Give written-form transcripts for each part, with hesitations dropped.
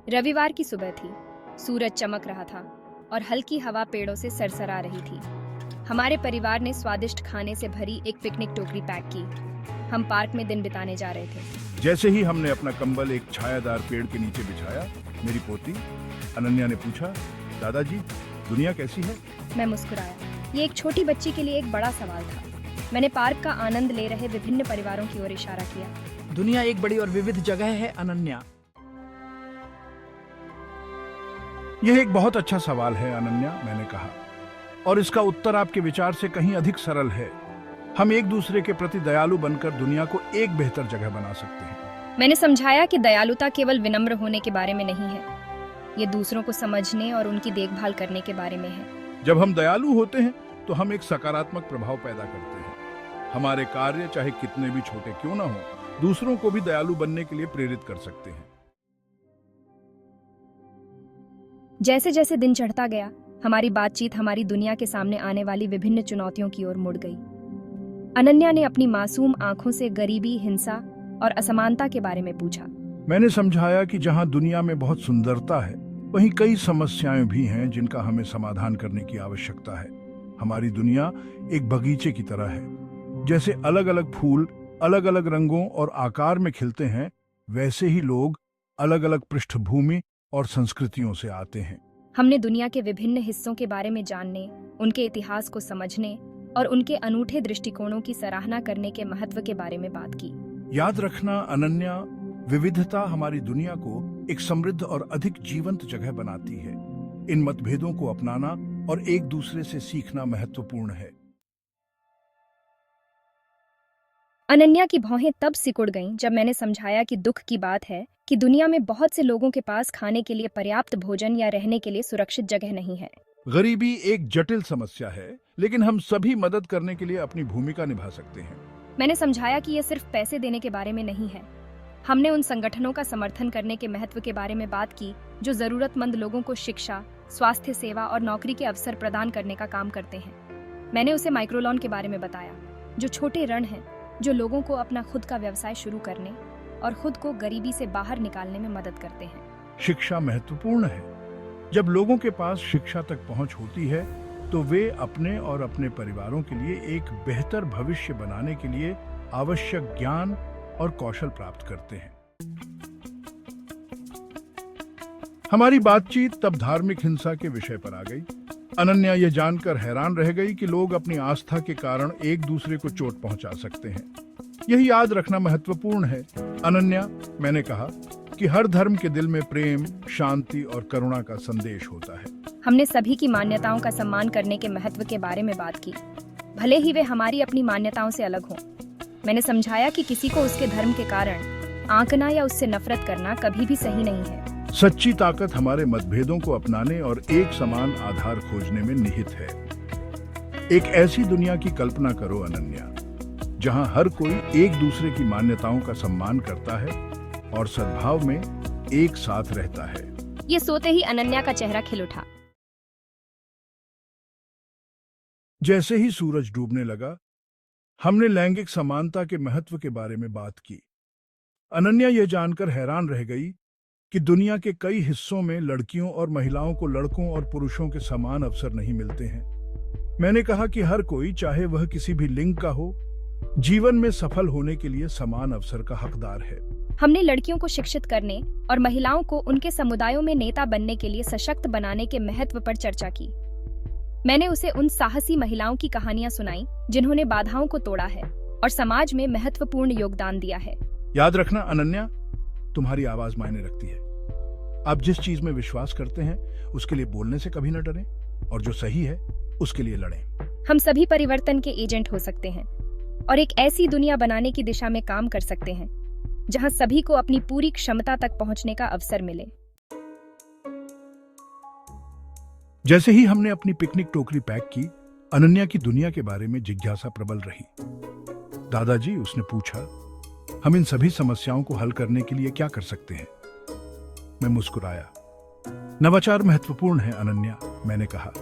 रविवार की सुबह थी। सूरज चमक रहा था और हल्की हवा पेड़ों से सरसरा रही थी। हमारे परिवार ने स्वादिष्ट खाने से भरी एक पिकनिक टोकरी पैक की। हम पार्क में दिन बिताने जा रहे थे। जैसे ही हमने अपना कंबल एक छायादार पेड़ के नीचे बिछाया, मेरी पोती अनन्या ने पूछा, दादाजी दुनिया कैसी है? मैं मुस्कुराया। ये एक छोटी बच्ची के लिए एक बड़ा सवाल था। मैंने पार्क का आनंद ले रहे विभिन्न परिवारों की ओर इशारा किया। दुनिया एक बड़ी और विविध जगह है अनन्या। यह एक बहुत अच्छा सवाल है अनन्या, मैंने कहा, और इसका उत्तर आपके विचार से कहीं अधिक सरल है। हम एक दूसरे के प्रति दयालु बनकर दुनिया को एक बेहतर जगह बना सकते हैं। मैंने समझाया कि दयालुता केवल विनम्र होने के बारे में नहीं है, ये दूसरों को समझने और उनकी देखभाल करने के बारे में है। जब हम दयालु होते हैं तो हम एक सकारात्मक प्रभाव पैदा करते हैं। हमारे कार्य चाहे कितने भी छोटे क्यों ना हो, दूसरों को भी दयालु बनने के लिए प्रेरित कर सकते हैं। जैसे जैसे दिन चढ़ता गया, हमारी बातचीत हमारी दुनिया के सामने आने वाली विभिन्न चुनौतियों की ओर मुड़ गई। अनन्या ने अपनी मासूम आंखों से गरीबी, हिंसा और असमानता के बारे में पूछा। मैंने समझाया कि जहां दुनिया में बहुत सुंदरता है, वहीं कई समस्याएं भी हैं जिनका हमें समाधान करने की आवश्यकता है। हमारी दुनिया एक बगीचे की तरह है। जैसे अलग अलग फूल अलग अलग रंगों और आकार में खिलते हैं, वैसे ही लोग अलग अलग पृष्ठभूमि और संस्कृतियों से आते हैं। हमने दुनिया के विभिन्न हिस्सों के बारे में जानने, उनके इतिहास को समझने और उनके अनूठे दृष्टिकोणों की सराहना करने के महत्व के बारे में बात की। याद रखना अनन्या, विविधता हमारी दुनिया को एक समृद्ध और अधिक जीवंत जगह बनाती है। इन मतभेदों को अपनाना और एक दूसरे से सीखना महत्वपूर्ण है। अनन्या की भौहें तब सिकुड़ गईं जब मैंने समझाया कि दुख की बात है कि दुनिया में बहुत से लोगों के पास खाने के लिए पर्याप्त भोजन या रहने के लिए सुरक्षित जगह नहीं है। गरीबी एक जटिल समस्या है, लेकिन हम सभी मदद करने के लिए अपनी भूमिका निभा सकते हैं। मैंने समझाया कि यह सिर्फ पैसे देने के बारे में नहीं है। हमने उन संगठनों का समर्थन करने के महत्व के बारे में बात की जो जरूरतमंद लोगों को शिक्षा, स्वास्थ्य सेवा और नौकरी के अवसर प्रदान करने का काम करते हैं। मैंने उसे माइक्रोलोन के बारे में बताया, जो छोटे ऋण हैं जो लोगों को अपना खुद का व्यवसाय शुरू करने और खुद को गरीबी से बाहर निकालने में मदद करते हैं। शिक्षा महत्वपूर्ण है। जब लोगों के पास शिक्षा तक पहुंच होती है तो वे अपने और अपने परिवारों के लिए एक बेहतर भविष्य बनाने के लिए आवश्यक ज्ञान और कौशल प्राप्त करते हैं। हमारी बातचीत तब धार्मिक हिंसा के विषय पर आ गई। अनन्या यह जानकर हैरान रह गई कि लोग अपनी आस्था के कारण एक दूसरे को चोट पहुंचा सकते हैं। यही याद रखना महत्वपूर्ण है। अनन्या, मैंने कहा कि हर धर्म के दिल में प्रेम, शांति और करुणा का संदेश होता है। हमने सभी की मान्यताओं का सम्मान करने के महत्व के बारे में बात की, भले ही वे हमारी अपनी मान्यताओं से अलग हों। मैंने समझाया कि किसी को उसके धर्म के कारण आंकना या उससे नफरत करना कभी भी सही नहीं है। सच्ची ताकत हमारे मतभेदों को अपनाने और एक समान आधार खोजने में निहित है। एक ऐसी दुनिया की कल्पना करो अनन्या, जहां हर कोई एक दूसरे की मान्यताओं का सम्मान करता है और सद्भाव में एक साथ रहता है। ये सोते ही अनन्या का चेहरा खिल उठा। जैसे ही सूरज डूबने लगा, हमने लैंगिक समानता के महत्व के बारे में बात की। अनन्या यह जानकर हैरान रह गई कि दुनिया के कई हिस्सों में लड़कियों और महिलाओं को लड़कों और पुरुषों के समान अवसर नहीं मिलते हैं। मैंने कहा कि हर कोई, चाहे वह किसी भी लिंग का हो, जीवन में सफल होने के लिए समान अवसर का हकदार है। हमने लड़कियों को शिक्षित करने और महिलाओं को उनके समुदायों में नेता बनने के लिए सशक्त बनाने के महत्व पर चर्चा की। मैंने उसे उन साहसी महिलाओं की कहानियां सुनाई जिन्होंने बाधाओं को तोड़ा है और समाज में महत्वपूर्ण योगदान दिया है। याद रखना अनन्या, तुम्हारी आवाज मायने रखती है। आप जिस चीज में विश्वास करते हैं उसके लिए बोलने से कभी न डरें और जो सही है उसके लिए लड़ें। हम सभी परिवर्तन के एजेंट हो सकते हैं और एक ऐसी दुनिया बनाने की दिशा में काम कर सकते हैं जहां सभी को अपनी पूरी क्षमता तक पहुंचने का अवसर मिले। जैसे ही हमने अपनी पिकनिक टोकरी पैक की, अनन्या की दुनिया के बारे में जिज्ञासा प्रबल रही। दादाजी, उसने पूछा, हम इन सभी समस्याओं को हल करने के लिए क्या कर सकते हैं? मैं मुस्कुराया। नवाचार महत्वपूर्ण है अनन्या, मैंने कहा।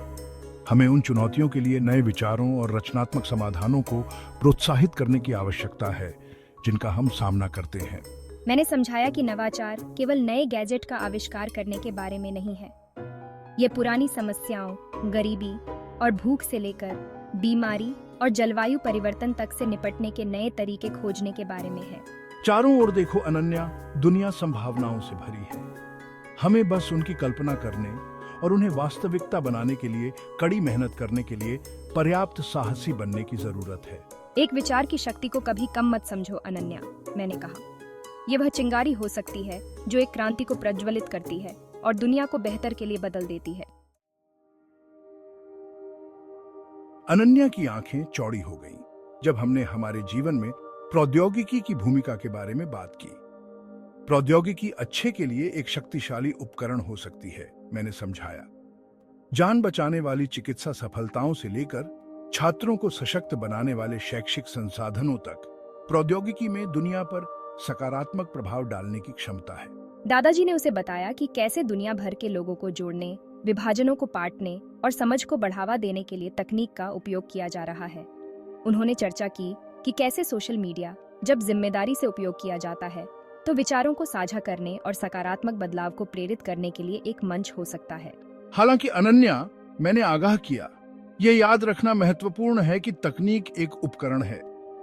हमें उन चुनौतियों के लिए नए विचारों और रचनात्मक समाधानों को प्रोत्साहित करने की आवश्यकता है जिनका हम सामना करते हैं। मैंने समझाया कि नवाचार केवल नए गैजेट का आविष्कार करने के बारे में नहीं है। ये पुरानी समस्याओं, गरीबी और भूख से लेकर बीमारी और जलवायु परिवर्तन तक से निपटने के नए तरीके खोजने के बारे में है। चारों ओर देखो अनन्या, दुनिया संभावनाओं से भरी है। हमें बस उनकी कल्पना करने और उन्हें वास्तविकता बनाने के लिए कड़ी मेहनत करने के लिए पर्याप्त साहसी बनने की जरूरत है। एक विचार की शक्ति को कभी कम मत समझो अनन्या, मैंने कहा। यह वह चिंगारी हो सकती है जो एक क्रांति को प्रज्वलित करती है और दुनिया को बेहतर के लिए बदल देती है। अनन्या की आंखें चौड़ी हो गईं जब हमने हमारे जीवन में प्रौद्योगिकी की भूमिका के बारे में बात की। प्रौद्योगिकी अच्छे के लिए एक शक्तिशाली उपकरण हो सकती है, मैंने समझाया। जान बचाने वाली चिकित्सा सफलताओं से लेकर छात्रों को सशक्त बनाने वाले शैक्षिक संसाधनों तक प्रौद्योगिकी में दुनिया पर सकारात्मक प्रभाव डालने की क्षमता है। दादाजी ने उसे बताया कि कैसे दुनिया भर के लोगों को जोड़ने, विभाजनों को पाटने और समझ को बढ़ावा देने के लिए तकनीक का उपयोग किया जा रहा है। उन्होंने चर्चा की कि कैसे सोशल मीडिया जब जिम्मेदारी से उपयोग किया जाता है तो विचारों को साझा करने और सकारात्मक बदलाव को प्रेरित करने के लिए एक मंच हो सकता है। हालांकि अनन्या, मैंने आगाह किया, यह याद रखना महत्वपूर्ण है कि तकनीक एक उपकरण है।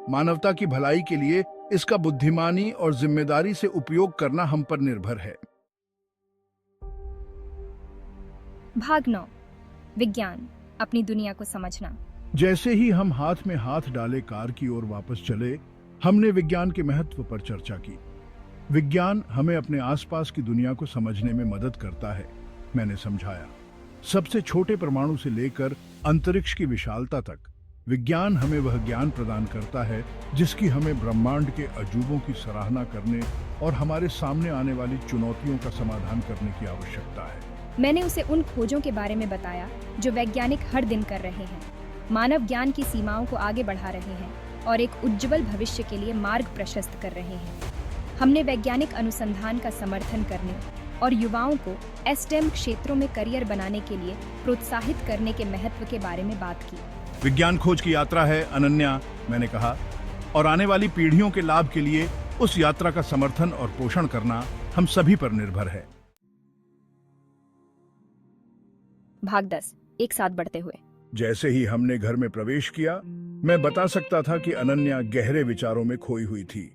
मानवता की भलाई के लिए इसका बुद्धिमानी और जिम्मेदारी से उपयोग करना हम पर निर्भर है। भाग 9, विज्ञान, अपनी दुनिया को समझना। जैसे ही हम हाथ में हाथ डाले कार की ओर वापस चले, हमने विज्ञान के महत्व पर चर्चा की। विज्ञान हमें अपने आसपास की दुनिया को समझने में मदद करता है, मैंने समझाया। सबसे छोटे परमाणु से लेकर अंतरिक्ष की विशालता तक विज्ञान हमें वह ज्ञान प्रदान करता है जिसकी हमें ब्रह्मांड के अजूबों की सराहना करने और हमारे सामने आने वाली चुनौतियों का समाधान करने की आवश्यकता है। मैंने उसे उन खोजों के बारे में बताया जो वैज्ञानिक हर दिन कर रहे हैं, मानव ज्ञान की सीमाओं को आगे बढ़ा रहे हैं और एक उज्जवल भविष्य के लिए मार्ग प्रशस्त कर रहे हैं। हमने वैज्ञानिक अनुसंधान का समर्थन करने और युवाओं को STEM क्षेत्रों में करियर बनाने के लिए प्रोत्साहित करने के महत्व के बारे में बात की। विज्ञान खोज की यात्रा है अनन्या, मैंने कहा, और आने वाली पीढ़ियों के लाभ के लिए उस यात्रा का समर्थन और पोषण करना हम सभी पर निर्भर है। भाग 10, एक साथ बढ़ते हुए। जैसे ही हमने घर में प्रवेश किया, मैं बता सकता था कि अनन्या गहरे विचारों में खोई हुई थी।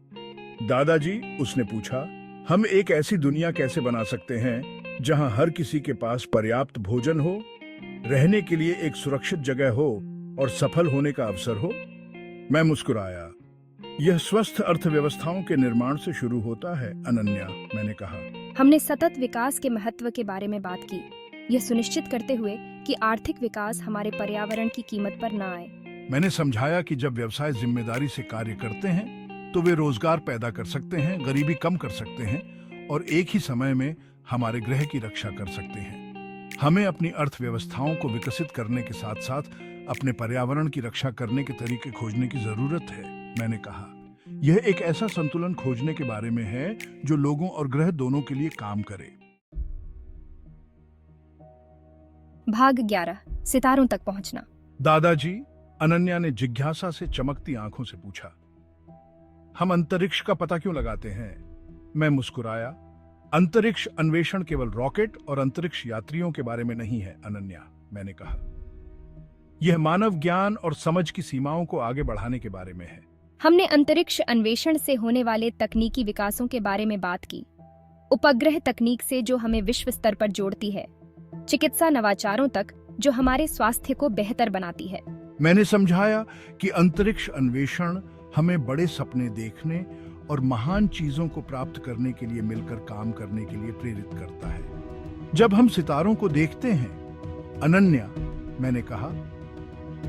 दादाजी, उसने पूछा, हम एक ऐसी दुनिया कैसे बना सकते हैं जहां हर किसी के पास पर्याप्त भोजन हो, रहने के लिए एक सुरक्षित जगह हो और सफल होने का अवसर हो? मैं मुस्कुराया। यह स्वस्थ अर्थव्यवस्थाओं के निर्माण से शुरू होता है अनन्या, मैंने कहा। हमने सतत विकास के महत्व के बारे में बात की, यह सुनिश्चित करते हुए कि आर्थिक विकास हमारे पर्यावरण की कीमत पर न आए। मैंने समझाया कि जब व्यवसाय जिम्मेदारी से कार्य करते हैं तो वे रोजगार पैदा कर सकते हैं, गरीबी कम कर सकते हैं और एक ही समय में हमारे ग्रह की रक्षा कर सकते हैं। हमें अपनी अर्थव्यवस्थाओं को विकसित करने के साथ साथ अपने पर्यावरण की रक्षा करने के तरीके खोजने की जरूरत है, मैंने कहा। यह एक ऐसा संतुलन खोजने के बारे में है जो लोगों और ग्रह दोनों के लिए काम करे। भाग 11, सितारों तक पहुंचना। दादाजी, अनन्या ने जिज्ञासा से चमकती आंखों से पूछा, हम अंतरिक्ष का पता क्यों लगाते हैं? मैं मुस्कुराया। अंतरिक्ष अन्वेषण केवल रॉकेट और अंतरिक्ष यात्रियों के बारे में नहीं है अनन्या, मैंने कहा। यह मानव ज्ञान और समझ की सीमाओं को आगे बढ़ाने के बारे में है। हमने अंतरिक्ष अन्वेषण से होने वाले तकनीकी विकासों के बारे में बात की, उपग्रह तकनीक से जो हमें विश्व स्तर पर जोड़ती है, चिकित्सा नवाचारों तक जो हमारे स्वास्थ्य को बेहतर बनाती है। मैंने समझाया कि अंतरिक्ष अन्वेषण हमें बड़े सपने देखने और महान चीजों को प्राप्त करने के लिए मिलकर काम करने के लिए प्रेरित करता है। जब हम सितारों को देखते हैं अनन्या, मैंने कहा,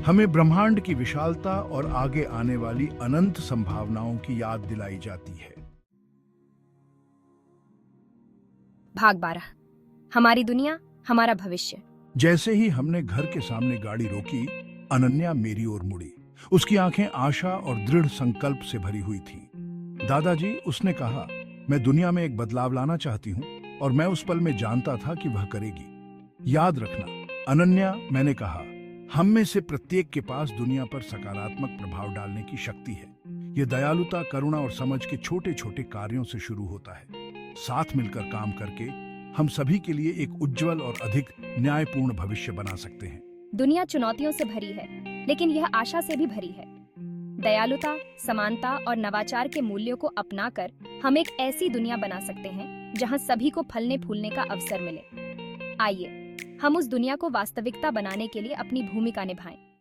हमें ब्रह्मांड की विशालता और आगे आने वाली अनंत संभावनाओं की याद दिलाई जाती है। भाग 12, हमारी दुनिया, हमारा भविष्य। जैसे ही हमने घर के सामने गाड़ी रोकी, अनन्या मेरी ओर मुड़ी। उसकी आंखें आशा और दृढ़ संकल्प से भरी हुई थी। दादाजी, उसने कहा, मैं दुनिया में एक बदलाव लाना चाहती हूँ और मैं उस पल में जानता था कि वह करेगी। याद रखना अनन्या, मैंने कहा, हम में से प्रत्येक के पास दुनिया पर सकारात्मक प्रभाव डालने की शक्ति है। ये दयालुता, करुणा और समझ के छोटे छोटे कार्यों से शुरू होता है। साथ मिलकर काम करके हम सभी के लिए एक उज्जवल और अधिक न्यायपूर्ण भविष्य बना सकते हैं। दुनिया चुनौतियों से भरी है, लेकिन यह आशा से भी भरी है। दयालुता, समानता और नवाचार के मूल्यों को अपनाकर हम एक ऐसी दुनिया बना सकते हैं जहां सभी को फलने फूलने का अवसर मिले। आइए हम उस दुनिया को वास्तविकता बनाने के लिए अपनी भूमिका निभाएं।